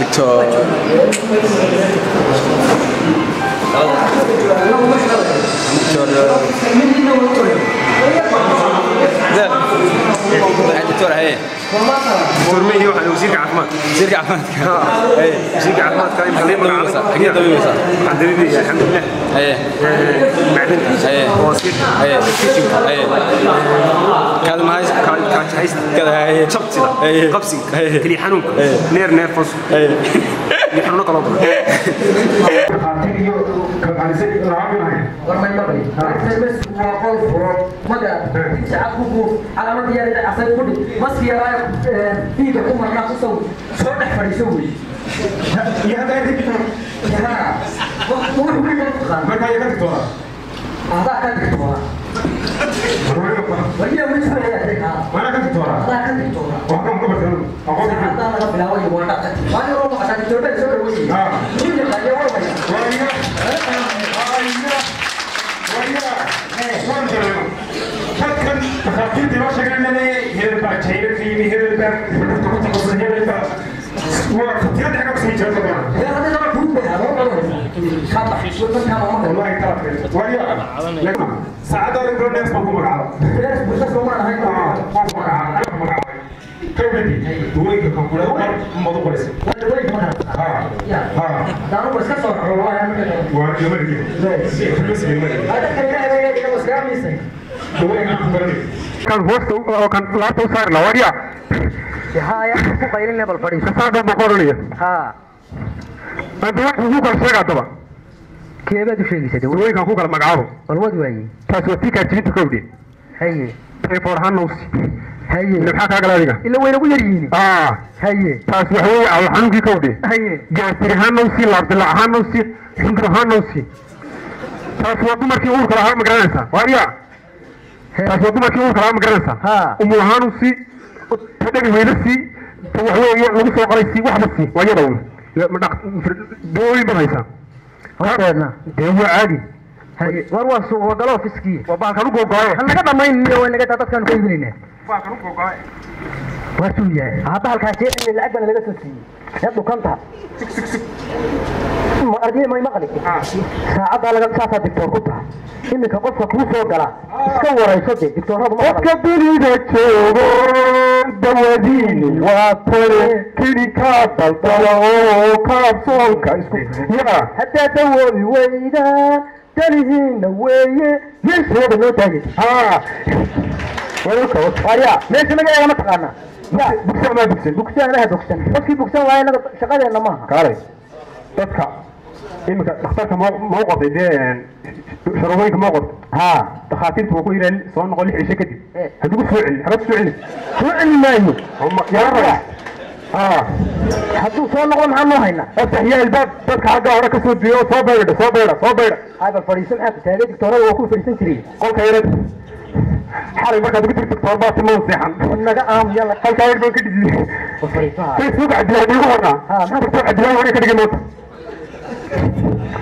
دكتور دكتور هي دكتور مين هو وزير عفمات وزير عفمات اي وزير عفمات كان يخليه اكيد طبيب صح الحمد لله الحمد لله اي معدن اي وسيط اي اي كذا ما هاي كانت هاي كذا هي شبتي اي قبسي اي كلي حنونك نير فوس اي يحنونك الله كان هوست كان لا توصل لوريا هاي قايلين لي بالفريق هذا مقرنيه ها انت هو كان شيء طبعا كيف بدو شيء يسدوا وين كان هو كان مقعده والواد وين تاسوتي كاتيت كودي هي تليفون هانوس هي اللي حكى على إلا وين أبو يريني هي تاسو هو على حنوكي كودي هي جاسر هانوسي لعبد الله هانوسي حمد هانوسي تاسو أبو مركي أول كلام مقرنسا واريا تاسو أبو مركي أول كلام مقرنسا أم هانوسي تدري وينسي هو لو سوق رئيسي وحدسي ويدور دوري بنيسا هذا هو عادي هي وروى سوق وقالوا فسكي وبعد كانوا قوقاي هل نقدر ما يني وين نقدر تتكلم كيفينه وبعد كانوا قوقاي وسويا هذا الكاتب اللي العقل اللي قلت فيه يبدو كنتها ما أدري ما يمغلي ساعات على ساعة دكتور كتها إنك قصة كوسة وقلا تكور يصدق دكتور هذا ما أكبرني دكتور دواديني وطري كني كابل طلعوا كابسول كايسكو يا حتى دوي ويدا تلهين ويه ليش هذا لو تاجي ولوك واريا ليش ما جاي ما تقانا لا بكسر ما بكسر بكسر لا بكسر بس في بكسر واي أنا شغال أنا ما كاري تذكر إنك اخترت موقف إذا شرويك موقف دخاتين توقوا إلى صون نقول لي عيشة كده هتقول فعل حبت فعل ما ينو هم يا رب هتقول صون نقول محمد هنا افتح يا الباب تذكر حاجة وراك سود بيو صابر هذا الفريسين حتى تهدي دكتور وأكون فريسين كريم قول كيرد حاري مركز قلت دكتور باطل ما نصيحا نجا يلا هل كيرد ما كده وفريسها كيف سوق عدلاني هنا دكتور عدلاني هنا كده جموت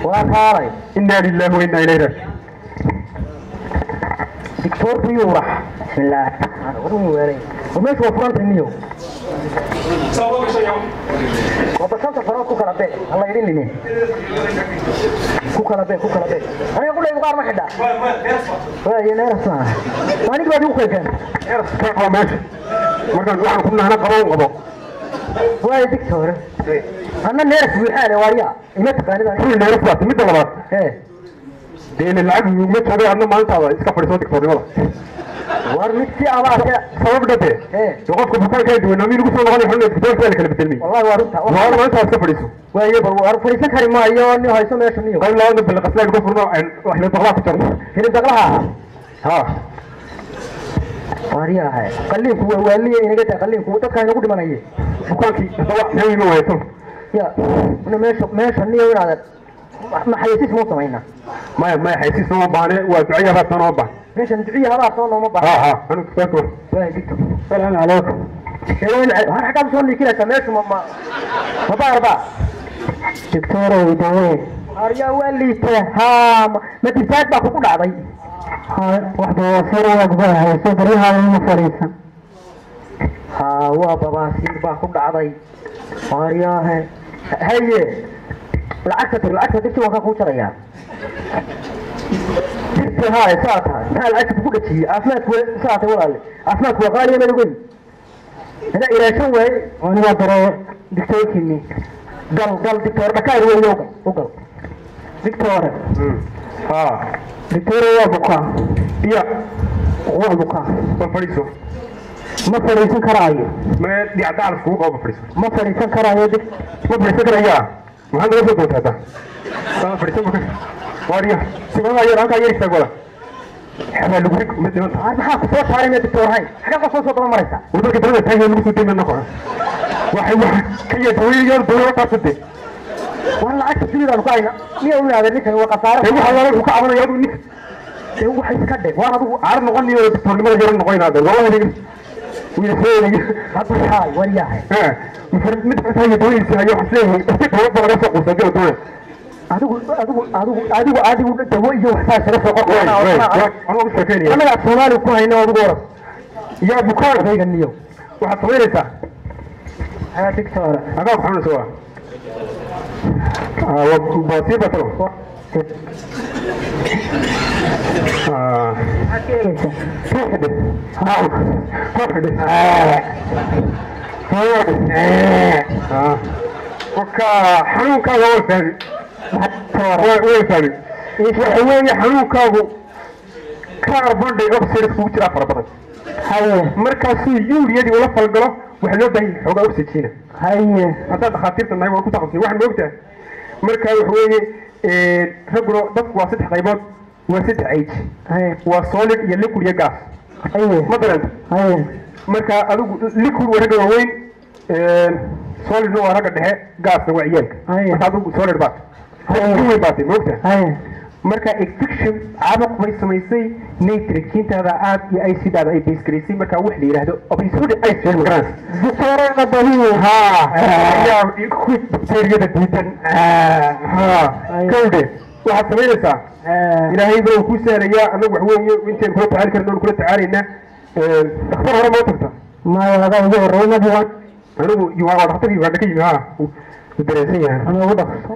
وهاي إنا لله وإنا إليه راجعون دكتور بيورح بسم الله أنا غرمي ويري وماش وفرنت النيو وبسنت فرنت كوكا لبيك الله يرين لي كوكا لبيك أنا يقول لي مقار ما حدا ويا نيرس ما نقدر نقول كذا نيرس كيف ماشي مركز نحن كنا هنا قرون قضاء ويا دكتور أنا نيرس بحالي واريا ما تقاني كل نيرس بس مدة غلط دين العب يومك هذا أنا ما أنت هذا إسكا فريسون دكتور والله ورمتي على سبب ده يوقفك بكرة كده ونامي نقول صلى الله عليه وسلم دكتور فعلا كلمة تلمي والله ورمتها والله ما أنت إسكا فريسون ويا بروار فريسون كريم ما يوني هاي سمي إيش نيو قال لا أنا بالقصة يقول فرنا إحنا تغلط كتير هنا دغلها واريا هاي قليل هو ولي إنك تقليل هو تكاي نقول من أيه بكرة طلع نامي ما يسون يا أنا ماشي نيو هذا ما حيسيس مو سمعنا ما حيسيس ما بانه ودعية بس أنا بان ليش ندعية هذا صار ما بان أنا تفكر وين دكتور سلام عليكم شلون هذا حكام صار لي كذا تماش ما بقى دكتور ويدوي أريا ولي تهام ما تنساش بقى كل عضي واحدة وصير وقبلها صدرها المفريسة ها وباباسير باكو دعدي وارياه هي العكسة تشي وكا كو جريا هاي ساعتها هاي العكسة كو دجي عافمادك ساعتها والله عافمادك وقالي ما نقول هذا إلى شو وين وانا ترى دكتور كيمي قال دكتور بكاير وين يوقع وقال دكتور دكتور هو بكا يا هو بكا ما فريسون كراي ما دي عدالة فوق أو بفريسون ما فريسون كراي دك ما فريسون كراي ما هذا وصل دوت هذا ما فريسون بكا واريا سمعنا يا رانك يا إستقبال هذا لقيك مثل ما هذا حاف صوت هاي من دكتور هاي حاجة قصة صوت مريسة وده كده تاني اللي بيسوي من نقطة واحد كي يدوي قصدي والله أكيد كذا أنا قاينا مين هذا اللي كان هو قصارى هو حلال وكعبنا يا ابني هو حيسكده وانا عارف نغني ولا دكتور ما جرى نغني هذا والله هذا ويسوي هذا هاي ورياه مثل هاي دوي سايو حسين هو بقى راسه وسجل دوي أدو دوي وحساس راسه أنا مش فاكر أنا الصومالي وكون هنا وبقول يا بكار هاي النيو واحد صغير هذا دكتور هذا محمد سوا وبسيطة ترى وكا حنوكا هو الثاني هو الثاني وين حنوكا كاربون داي اوكسيد ku jira fara badan haye markaasuu yuuriyadii wala falgalo waxa loo baahan yahay xogaa oxygen haye hadda dhakhaatiirta nahay waa ku taqasusay wax moogtaa marka wax weeye raguna dadku waa saddex qaybood waa saddex age waa solid iyo liquid iyo gas مثلا marka adigu liquid waa raga waaweyn solid waa raga dhexe gasna waa ciyaalka marka adigu solid baad way baatay moogtaa marka infection caabuq bay samaysay nitrogentada aad iyo ay sidaada ay base marka wax la yiraahdo obesity ice migrants doctorada badiyo ya ku bacteria diidan kawde waxa sameynaysa ilaahay baa ku saaraya anagu wax weeye intaan kula tacaal karno kula tacaalina dhakhtar hore ma tagta ma wada ugu horeeyay anigu waa dhakhtar iyo ka yimid dareesan yahay ana ugu dhaqso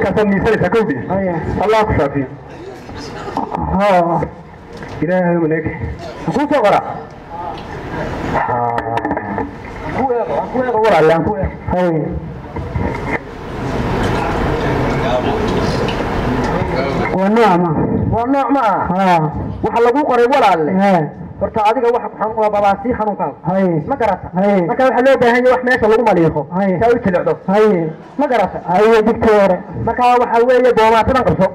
كسر نيسان سكوبي الله كشافي ها إلهي منك أقول سوغرا أقول غورا لا هاي والنعمة ها وحلقوا قريب ولا لا horta adiga waxa xan waa babaasi xanuunka ma garata marka waxa loo baahan yahay wax meesha lagu maliixo taa u jilicdo ma garata ay diktoore marka waxa weeye boomaatada qabso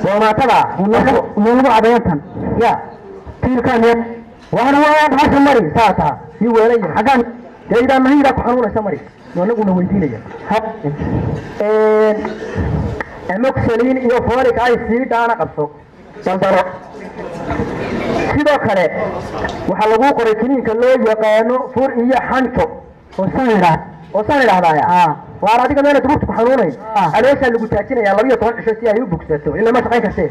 boomaatada lagu cadeeytan ya tiilkan waa xasan mari saata yi weelay xagan deedan mahira ku xanuunaysa mari wanaguna weydiinaya amoxicillin iyo folic acid daana qabso sandaro sidoo kale waxa lagu qoray kiniinka loo yaqaano fur iyo xanjo oo san yiraahdaa waa adiga meel dugtu ku xanuunay aleesha lagu taajinaya 12 cisho si ay u bogsato ilaa ma shaqayn kartay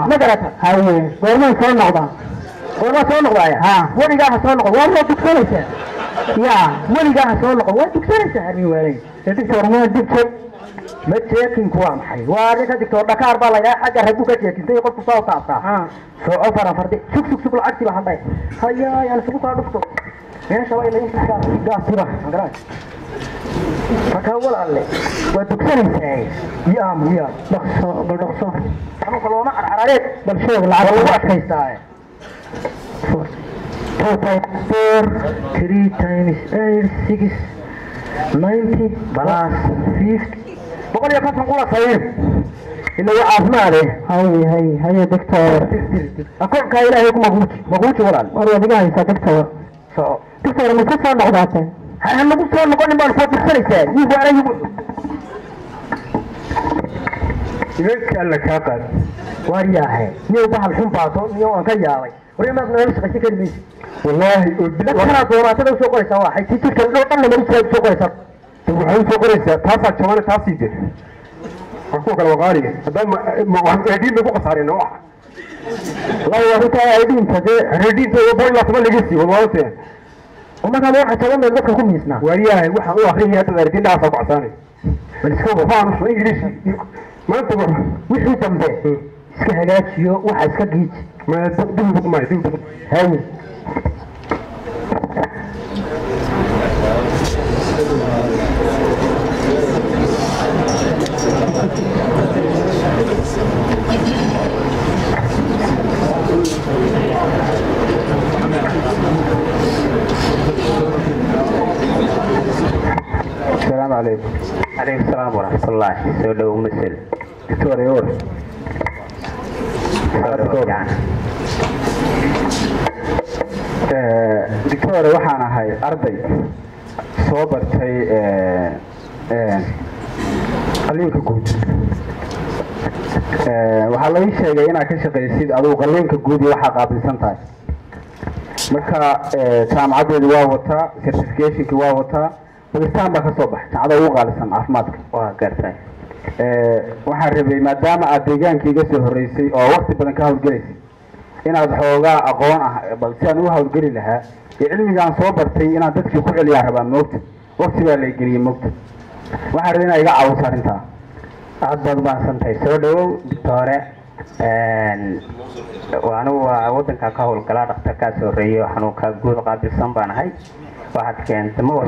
ma garata haye goorma soo noqdaa weligaa soo noqdo waa dugsanaysa ya weligaa soo noqdo waa dugsanaysa arrin weelay dadka hormada dibta ما تشيكين كوام حي وارجع دكتور دكار بالله يا حاجة هدوء كتشيكين تيجي قط صوت تعطى سو أفر فردي شوف العكس بحال باي هيا يعني شو قاعد دكتور هنا شوي اللي يمشي قاعد سيبه عندنا فكاول عليه ودكتور إنسان يا دكتور أنا كلام ما عرفت بالشغل العربي واحد كيساي 3 times 6 90 plus 50 بقول يا كابتن قوة صغير إنه عافمانه هاي دكتور أقول كايلا هيك مغوتي ولا أنا بقى دكتور دكتور مستشفى نقطاته أنا مستشفى نقول ما نفوت السنة يجوا على يقول يبيك قال لك هذا وارياه نيو بحال حنباطو نيو أنكياوي وريما نمشي قشي كلمي والله لكنا دوراتنا وشو قريسا واحد تيجي كلمة طلنا مريسا وشو قريسا waxay soo qoraysaa taasa jawaana taasii jir waxu kala waqaaliga hadaan ma waxaan idin lagu qasaareen waxa لا يا ريت ايدين فدي رديت وبقول لك ما لقيتي والله وما كان واحد كلام من ذكر كم يسمع وياه waxa uu akhriyaa dadardin dhaaf ku cusaan bal iska wafaan soo ingiriis ma inta wixii dambe iska hagaajiyo waxa iska giij ma dib ma dib haye السلام عليكم. عليكم السلام ورحمة الله. سولو مثل. دكتور يور. دكتور waxaan ahay arday soo bartay qalliinka guud. Waxaa la ii sheegay inaad ka shaqaysid adigu qalliinka guud iyo waxa qaabilsan tahay. Marka jaamacadeedu waa wataa, certification-ki waa wataa. ولسان بكسب تعالى وقال سن عفماتك وقرتي waxaan rabay maadaama aad deegaankayga soo horeysay oo waqti badan ka hawlgalaysay inaad xoogaa aqoon ah bal si aan u hawlgali lahaa cilmigaan soo bartay inaad dadkii ku celiyaan rabaa moogta waqti baa la geliyay moogta waxaan rabay inaad iga caawiso arrintaa aad baad mahadsantahay soo dhawow doctore waanu wadanka ka hawlgalaa dhakhtarkaa soo horeeyay xanuunka guud qaabilsan baan ahay واحد كان تمر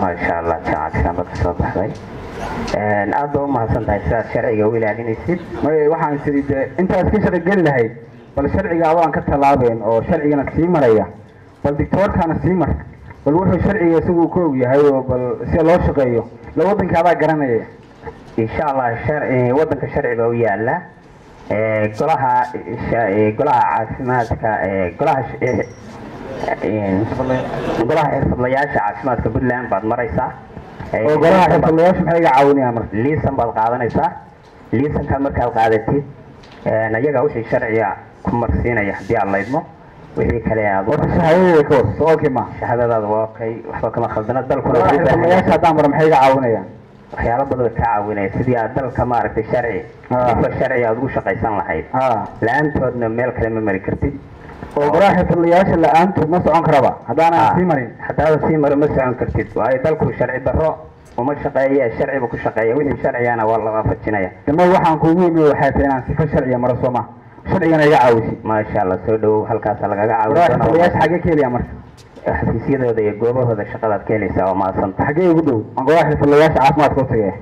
ما شاء الله تعالى كان بتصبح لي الأب ما سنتي سر شرعي قوي لكن يصير ما واحد سيد أنت أسكت رجال هاي بل شرعي قاوان كتلابين أو شرعي نكسيمر يا بل دكتور كان سيمر بل وحده شرعي يسوي كوي هاي بل سيلوش قيو لو وضن كذا قرنيه إن شاء الله الشرعي وضن كشرعي قوي لا golaha caafimaadka golaha xirfadlayaasha caafimaadka Puntland baad maraysaa oo golaha xirfadlayaasha maxay ka caawinayaan marka liisan baad qaadanaysaa liisanka markaad qaadatid ayaga wixii sharciga ku marsiinaya hadii aad leedmo wixii kale aad shahaadada ka warso okay ma shahaadadaada waa okay waxba kama khaldana dalkuna xirfadlayaasha hadaan mar maxay ka caawinayaan waxyaalo badan ka caawinaya sidii aad dalka maaragtay sharci aad ugu shaqaysan lahayd laantoodna meel kale ma mari kartid oo golaha xirfadlayaasha laantood ma socon karaba hadaan sii marin haddaadan sii marin ma socon kartid waayo dalku sharci darro uma shaqeeya sharciba ku shaqeeya wixii sharciyana waa la waafajinaya dama waxaan kuugu yimi waxay tahay inaan sifa sharciya maro Soomaa sharcigana iga caawisi ma sha Allah soo dhaw halkaas lagaga caawiyo xirfadlayaasha xagee ka heliya marka xafiisyadooda iyo goobahooda shaqadaad ka helaysaa oo maasanta xagee ugu dhow aan golaha xirfadlayaasha caafimaadka u tagay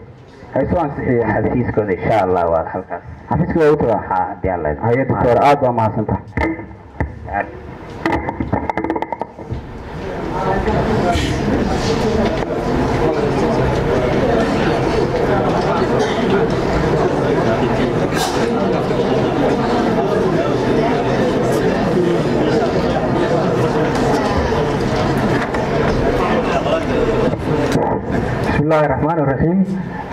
ay soo ansixiyay xafiiskooda insha Allah waa halkaas xafiiskooda u tagaa hadii Allah hay doctor aad baa maasanta بسم الله الرحمن الرحيم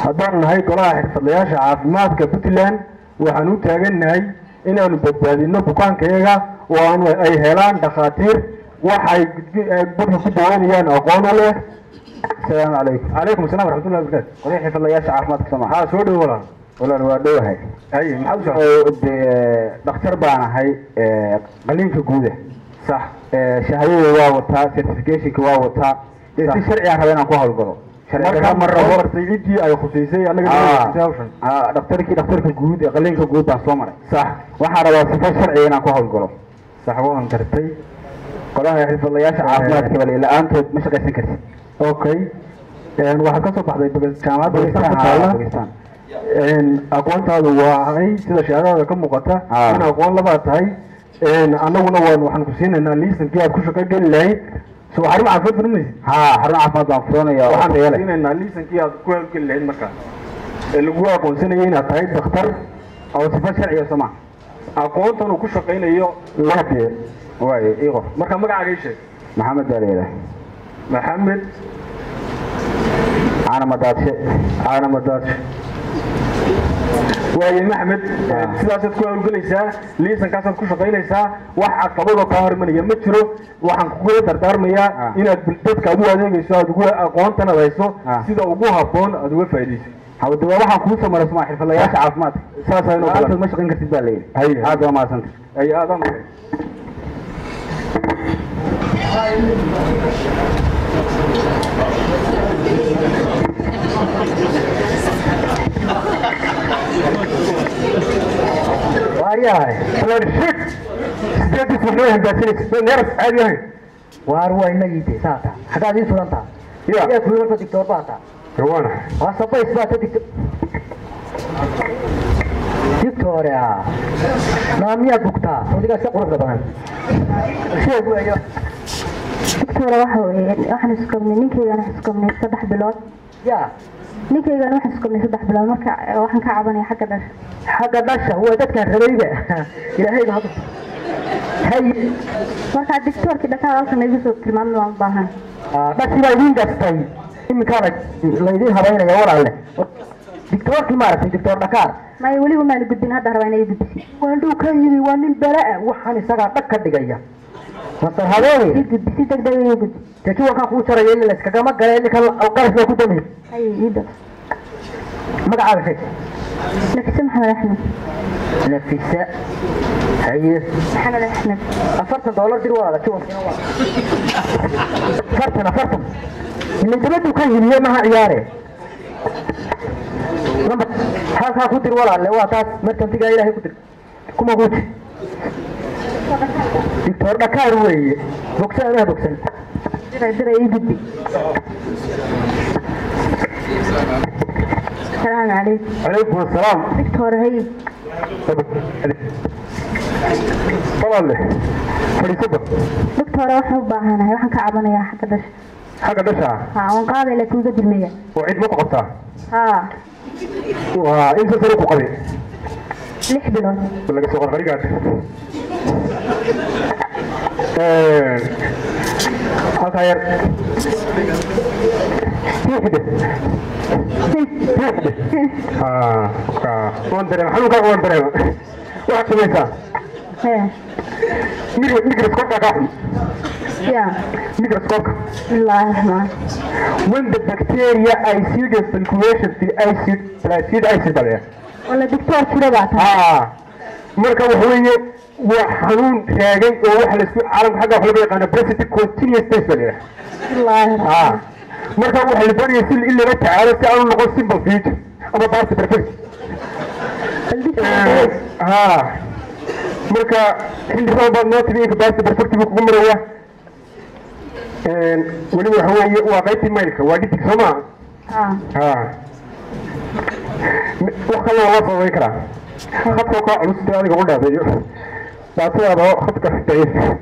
haddaan nahay golaha xirfadlayaasha caafimaadka Puntland waxaan u taaganahay inaanu badbaadino bukaankayaga oo ay helaan dhakhaatiir waxay dadka ku daawanayaan aqoon u leh السلام عليكم عليكم السلام ورحمة الله وبركاته golaha xirfadlayaasha caafimaadka Soomaaliya soo dhaw walaal waa dhawahay ay maxaad u dhakhtar baan ahay qalliinka guud صح shahaadada waa wataa certification-ka waa wataa si sharci ah rabaan ku hawlgalo marka marra hortay cidii ay khuseysay anaga dhakhtarka guud ee qalliinka guud baan soo maray صح waxa rabaa sifa sharci inaan ku hawlgalo صح waan kartay golaha xirfadlayaasha caafimaadka bal la'aantood ma shaqaysan kartid okay waxa ka soo baxday jaamacadda Pakistan aqoontaadu waa ay sida shahaadada ka muuqata in aqoon laba tahay annaguna waxaan ku siinaynaa liisankii aad ku shaqo gali lahayd soo xarun caafimaad furmaysid xarun caafimaad baan furanayaa waxaan siinaynaa liisankii aad ku gali lahayd marka lagu aqoonsanayay inaad tahay dhakhtar oo sifa sharciya sama aqoontan uu ku shaqaynayo laabee waaye iiqo marka magacaaga ii sheeg maxamed daaleeda maxamed ana madaadshe waaye maxmed sidaasaad ku hawlgelaysaa liisankaasaad ku shaqaynaysaa wax caqabadoo kaa hormanaya ma jiro waxaan kugula dardaarmayaa inaad dadka aad u adeegayso aad ugu aqoontan adayso sida ugu habboon aad uga faa'iidayso hawada waa waxaan kuu soo maray suma xirfadlayaasha caafimaadka saasay inoo kala ma shaqayn kartid baa leeyahay aad waa maasanta ay aad ama وارياه فلان شك سيدي سمعنا باسيس نعرف عادي واروا إنه يجي ساعة حتى هذه سلطة يا كل مرة دكتور باتا روانا واسطة إثبات دكتور يا نامية بكتا ودي قاعد تقرب لبنان شو أقول يا دكتور waxaan iskabnay ninkeyga iskabnay 3 bilood ninkeyga waxaan iskabnay 3 bilood marka waxaan ka cabanay xagga dhasha waa dadka rabayga ilaahay hada hay marka diktoorkii dhaqaal halkan igu soo tilmaamay waan baahan dhashi baa idin gastay imika la idin habeynaya walaale diktoorkii ma aragtay diktoor dhaqaal ma wali ma gudbin hadda rabaa inay gudbisi waan dhow ka yiri waa nin balaa waxaan isaga dhaq ka dhigaya masar habeeni gudbisi degdeg gudbi takiwa ka ku jaray in la iskaga ma galay in kala qarashka ku damay ay ida magacaaga sheeg نفسه محمد أحمد نفسه هي محمد أحمد $40 دير ولا شو فرتنا اللي تبدو كان هي ما عياره لما حاجة كتير ولا اللي هو تاس مرتين تيجي إلى هي كتير كم أقول دكتور دكار وين بوكسر أنا بوكسر درا يجدي السلام عليكم. عليكم السلام. دكتور هي. طلع فريسبة. دكتور waxaan u baahanahay waxaan ka cabanayaa xagga dhasha. xagga dhasha. waan qaaday la tuuga dilmiya. oo cid ma ku qabtaa? waa inta sare ku qabay. 6 bilood. laga soo qarqarigaad. halka yar. وندرم حلوك وندرم واحد سميسا ميكروسكوب كاكا يا ميكروسكوب الله الرحمن when the bacteria acid circulation في acid placid acid بالله ولا دكتور كده بعتها marka wuxuu وحنون شاقي وواحد اسمه عالم حقه وحلو بيقانا بريسيتي continuous test بالله الله الرحمن marka waxa la bariyo si in laga tacaalo si aan noqon simple feature ama baas perfect marka xilligan baad noo tiri in baas perfect ku maraya wali waxa weeye waa qaybtii mailka waa dhitig Soomaa waxa la wada soo kara khadka ka culus adiga u dhaabayo baasada khadka tahay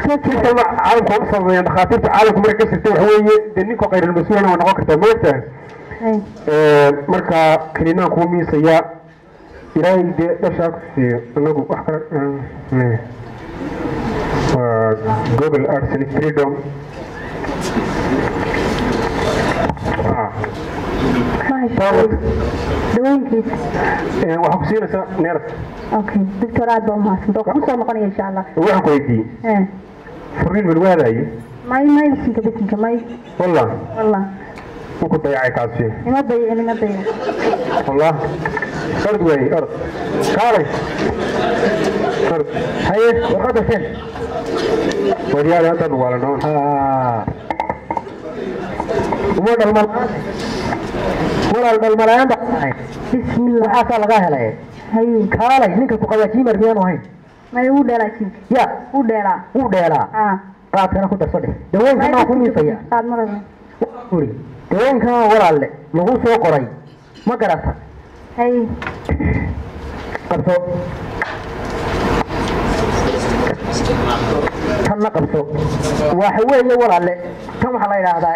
كيف عالمكم أصلا يعني خاطرت عالمكم مرة كسر توحوية دنيكو غير المسؤول أنا ونقول كتير مرة مركا كلنا كومي سيا إلهي ده شاك في نقول أحكر جوجل أرسل فريدوم دوين كيف وحكسينا سا نعرف اوكي دكتورات بوماسن دو كوسو نقني ان شاء الله وحن كويدي فرين من واداي ماي سينك بيتك ماي والله وكنت ضيعي كاسي ما ضيع والله أرض وين أرض كاري أرض هاي وقت فين وريال أنت بوالا نون وما المال ولا الملايين بسم الله حصل غاهلة هاي كاري نيك تقوى مريان وين ما يود لا شيء يا ودلا قاعد أنا كنت أصلي دوين كنا كومي فيا قاعد مرة وري دوين كنا ولا له لغو سو قري ما قرأت هاي قرصو كنا قرصو وحوي ولا له كم حلا هذا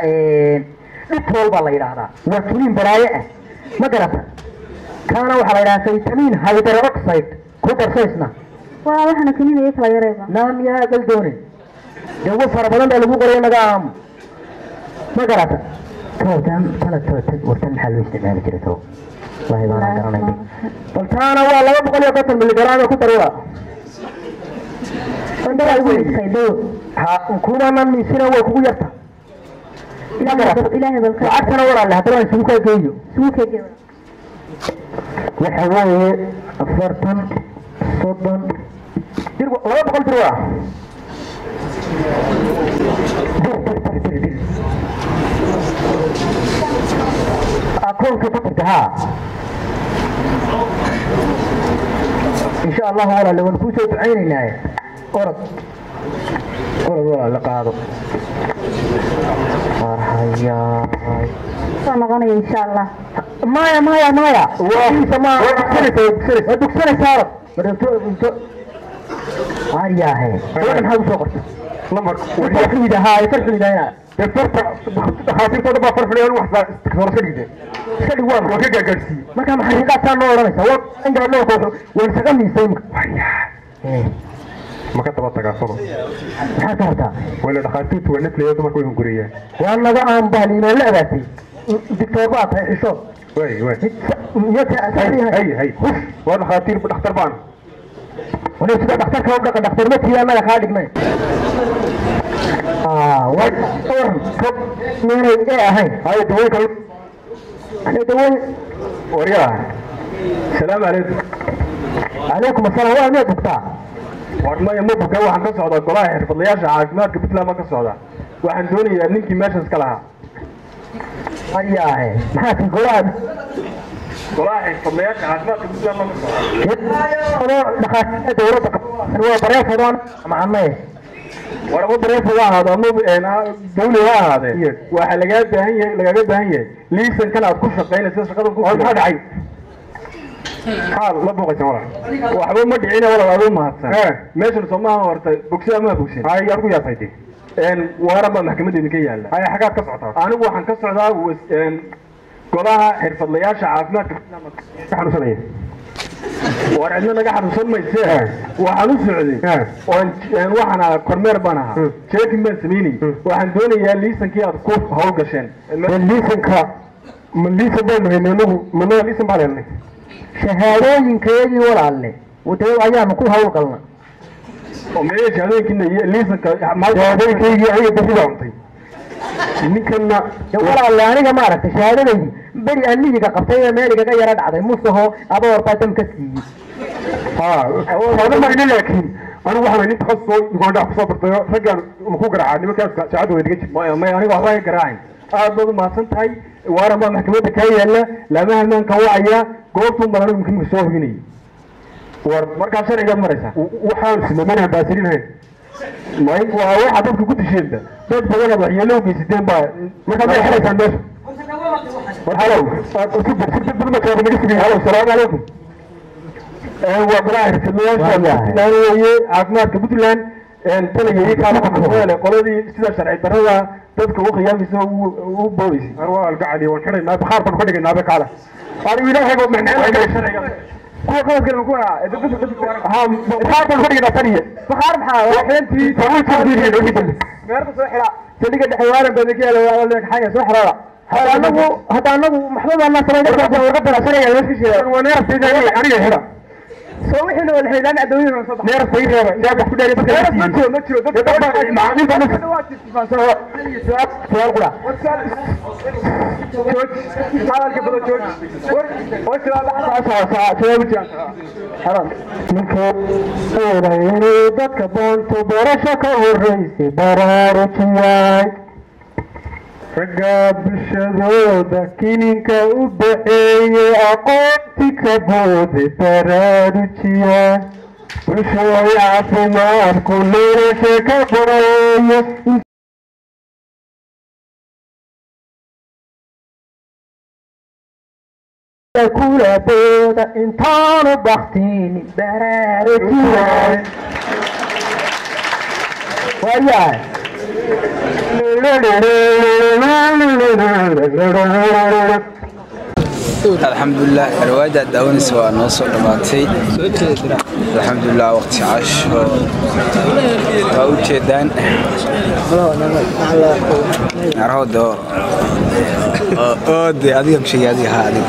دكتور بالله هذا وكلين براية ما قرأت كان وحلا هذا فيتامين هيدروكسيد كوبر سيسنا وإحنا كلنا يطلع يريبا نعم يا قلدوني جو فربنا ده لبوق رينا قام ما قرأت توتم ثلاث ورتم حلو استعمال كده تو والله ما قرني قلت انا والله ما بقول لك قتل بالجرام كنت روى انت قاعد سيدو ها كوما من سنه وكو يرتا إلهي بالخير وعدتنا ورا الله ترى سوكا جيو سوكا جيو وحوي أفرتن صدن لا بقول تروى أكون كتبتها إن شاء الله ولا لو نكون عيني ناي أرد ولا لقاضي يا أنا غني إن شاء الله مايا وسما دكسنة صارت يا هي وين هذا صقر لمر فرحني ده هاي فرحني ده هنا فرت خاطر تبغى فرح لي واحد استكثر كده شدي وين وكذا جالسي ما كان محرقات كان نور رمسه وين عند الله ونسقني سمك ما كنت بتقاصر حكرتها ولا دخلت ونت لي يوم كوي غوريا والله بقى ام بالي ما لعبتي دكتورات هي شوف وي هي وانا خاطر بدختر بان وانا سيدا دكتور كوب دكتور ما تيا ما خالد ما وين كوب مين ايه هاي دوي كل انا دوي وريا السلام عليكم عليكم السلام وين دكتور warmaya mabka waxaan ka socdaa golaha xirfadlayaasha caafimaadka Puntland ma ka socdaa waxaan doonayaa ninkii meeshaas ka lahaa ayaahe maxaa ku golaha xirfadlayaasha caafimaadka Puntland ma ka socdaa dhaqaatiirta dawladda waa bareefadaan macnay warabo bareefada ahaado ama dawli ha ahaadee waxa lagaga baahan yahay liisan kan aad ku shaqaynayso shaqada ku maxaa dhacay حال لا بوقي سمرة وحبوا ما دعينا ولا وعدوا ما هتصير ماشي نسمعها ورت بوكسي ما بوكسي هاي أرجو يا سيدي إن وهرب محكمة النكية هاي حاجات كسرتها أنا وحن كسرتها وإن قراها حرف اللياش عافنا كحنو سنية وعندنا نجح نوصل ما يصير وحنو سعودي وإن وحنا كرمير بناها شايف من سميني وحن دوني يا ليسن كي أتكوف هوجشين الليسن كا من ليسن ده من ليسن بعدين شهادooyinkeedii walaalle wadada ayaanu ku hawl galnay oo meesha shahadooyinkiina liisanka shahadooyinkeedii ay dadidoontay ninkana walaalle aniga ma aragtay shahaadadaydi bari aniga qabtay meel igaga yara dhacday musaho adoor baatan ka siiyay hada ma ina laakiin anu waxaan inta khasoo Uganda ku soo bartay ragan ma ku garaacay nimankaas shahaado way diga jirtay ma aniga waxba garaacay aad baad u mahadsan tahay waara ma maxkamadda ka yaala lama hamaan ka wacaya goobtu badan mumkin soo hubinay war marka sharciga maraysa waxaan simanaa baasirinahay ma waa waxa dadku ku disheeda dad badan oo waxyeelo u geysteen baa marka ay xiraysan meesha halo السلام عليكم وبراهر عافمادka Puntland taliyay ka maqan qoladii sida sharci darada dadka uu qiyaamisa uu booliis arwaa alqacdi oo xirayna bakhaar baan ka dhignaa kala ari ilaahay oo macnaheedu sharciga kuwa qaadkan ku ah bakhaar baan ka dhignaa taliye bakhaar maxaa waxantii sawirka diirin meerta soo xira taliga dhaxwaaran baan ka helay waa la xaya soo xirada hada anagu maxbuub ana sameeyay warqada sharciga la fikiray waana artay aniga xira سوينا ولا حين أنا أدوي من صدق نير صغير يا جاب كل اللي بكرة ما تشوف ده معلم بس سؤال قرا هذا كبر جوج وسؤال سؤال حرام منك أنا دك بنت برشك الرئيس برارتياي رجاب الشذوذ كينك أبعي أقوتك بود برارتياي وشوي عفمان كل رشك برأي كل بود انتان بختيني برارتياي وياي الحمد لله رواية داون سواء نص رماتي الحمد لله وقت عاش وجدان عرض أودي هذه مشي هذه